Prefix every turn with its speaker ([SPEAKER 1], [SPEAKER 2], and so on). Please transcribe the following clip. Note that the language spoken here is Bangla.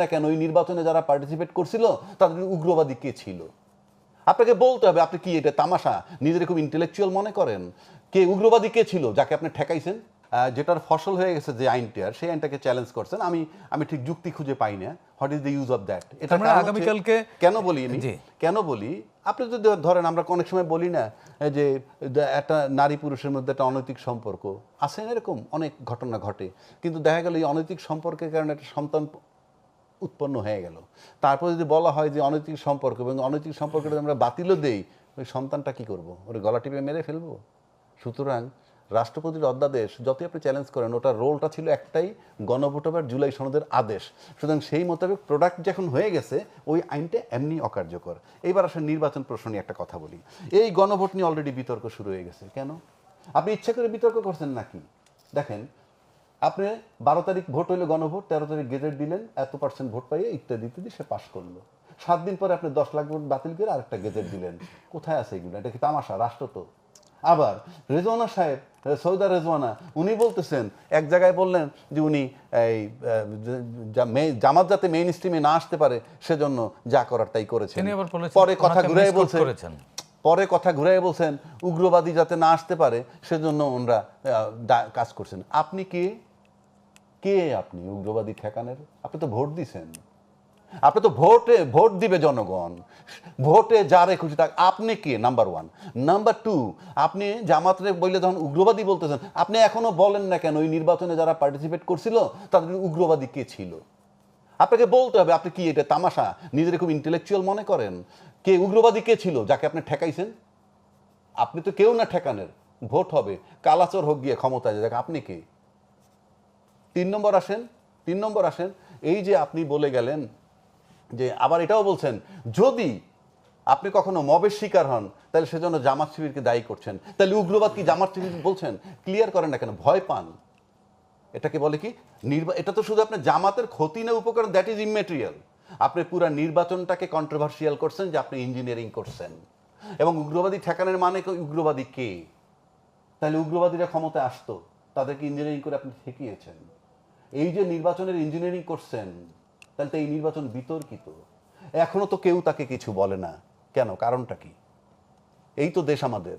[SPEAKER 1] না কেন ওই নির্বাচনে যারা পার্টিসিপেট করছিল তাদের উগ্রবাদী কে ছিল? আপনাকে বলতে হবে। আপনি কি এটা তামাশা নিজের খুব ইন্টেলেকচুয়াল মনে করেন? কে উগ্রবাদী কে ছিল যাকে আপনি ঠেকাইছেন? যেটার ফসল হয়ে গেছে যে আইনটার, সেই আইনটাকে চ্যালেঞ্জ করছেন। আমি ঠিক যুক্তি খুঁজে পাই না। What is the use of that? এটা
[SPEAKER 2] আগামীকালকে
[SPEAKER 1] কেন বলি আমি, কেন বলি, আপনি যদি ধরেন আমরা অনেক সময় বলি না যে একটা নারী পুরুষের মধ্যে একটা অনৈতিক সম্পর্ক আছে, এরকম অনেক ঘটনা ঘটে, কিন্তু দেখা গেল এই অনৈতিক সম্পর্কের কারণে একটা সন্তান উৎপন্ন হয়ে গেল। তারপর যদি বলা হয় যে অনৈতিক সম্পর্ক, এবং অনৈতিক সম্পর্কটা আমরা বাতিলও দেই, ওই সন্তানটা কি করব? ওর গলা টিপে মেরে ফেলবো? সুতরাং রাষ্ট্রপতির অধ্যাদেশ যতই আপনি চ্যালেঞ্জ করেন, ওটার রোলটা ছিল একটাই, গণভোট হবে জুলাই সনদের আদেশ। সুতরাং সেই মোতাবেক প্রোডাক্ট যখন হয়ে গেছে, ওই আইনটা এমনি অকার্যকর। এইবার আসলে নির্বাচন প্রশ্ন নিয়ে একটা কথা বলি। এই গণভোট নিয়ে অলরেডি বিতর্ক শুরু হয়ে গেছে। কেন? আপনি ইচ্ছা করে বিতর্ক করছেন নাকি? দেখেন, আপনি 12 তারিখ ভোট হইলো গণভোট, 13 তারিখ গেজেট দিলেন, এত পার্সেন্ট ভোট পাইয়ে ইত্যাদি ইত্যাদি, সে পাশ করলো। 7 দিন পরে আপনি 10 লাখ ভোট বাতিল করে আরেকটা গেজেট দিলেন। কোথায় আছে এগুলো? এটা কি তামাশা? রাষ্ট্র তো। আবার রেজওয়ানা সাহেব, সৌদা রেজওয়ানা, উনি বলতেছেন, এক জায়গায় বললেন যে উনি এই জামাত যাতে মেইন স্ট্রিমে না আসতে পারে সেজন্য যা করার তাই করেছেন। পরে কথা ঘুরাই বলছেন, বলছেন উগ্রবাদী যাতে না আসতে পারে সেজন্য ওনারা কাজ করছেন। আপনি কে আপনি উগ্রবাদী ঠেকানের? আপনি তো ভোট দিছেন। আপনি তো ভোট দিবে জনগণ, ভোটে যারে খুশি থাক। আপনি কে? নাম্বার 1। নাম্বার 2, আপনি জামাতরে বললে যখন উগ্রবাদী বলতেছেন, আপনি এখনো বলেন না কেন ওই নির্বাচনে যারা পার্টিসিপেট করছিল তাদের উগ্রবাদী কে ছিল? আপনাকে বলতে হবে। আপনি কি এটা তামাশা নিজের খুব ইন্টেলেকচুয়াল মনে করেন? কে উগ্রবাদী কে ছিল যাকে আপনি ঠেকাইছেন? আপনি তো কেউ না ঠেকানের। ভোট হবে, কালাচর হোক গিয়ে ক্ষমতায় যাক। আপনি কে? 3 নম্বর আসেন। এই যে আপনি বলে গেলেন যে, আবার এটাও বলছেন যদি আপনি কখনো মবের শিকার হন তাহলে সেজন্য জামাত শিবিরকে দায়ী করছেন। তাহলে উগ্রবাদ কি জামাত শিবির বলছেন? ক্লিয়ার করেন না কেন? ভয় পান? এটাকে বলে কি? এটা তো শুধু আপনার জামাতের ক্ষতি না উপকার, দ্যাট ইজ ইমেটেরিয়াল। আপনি পুরো নির্বাচনটাকে কন্ট্রোভার্সিয়াল করছেন যে আপনি ইঞ্জিনিয়ারিং করছেন। এবং উগ্রবাদী ঠেকানোর মানে উগ্রবাদী কে? তাহলে উগ্রবাদীরা ক্ষমতায় আসতো, তাদেরকে ইঞ্জিনিয়ারিং করে আপনি ঠেকিয়েছেন। এই যে নির্বাচনের ইঞ্জিনিয়ারিং করছেন, তাহলে তো এই নির্বাচন বিতর্কিত। এখনো তো কেউ তাকে কিছু বলে না। কেন? কারণটা কি? এই তো দেশ আমাদের।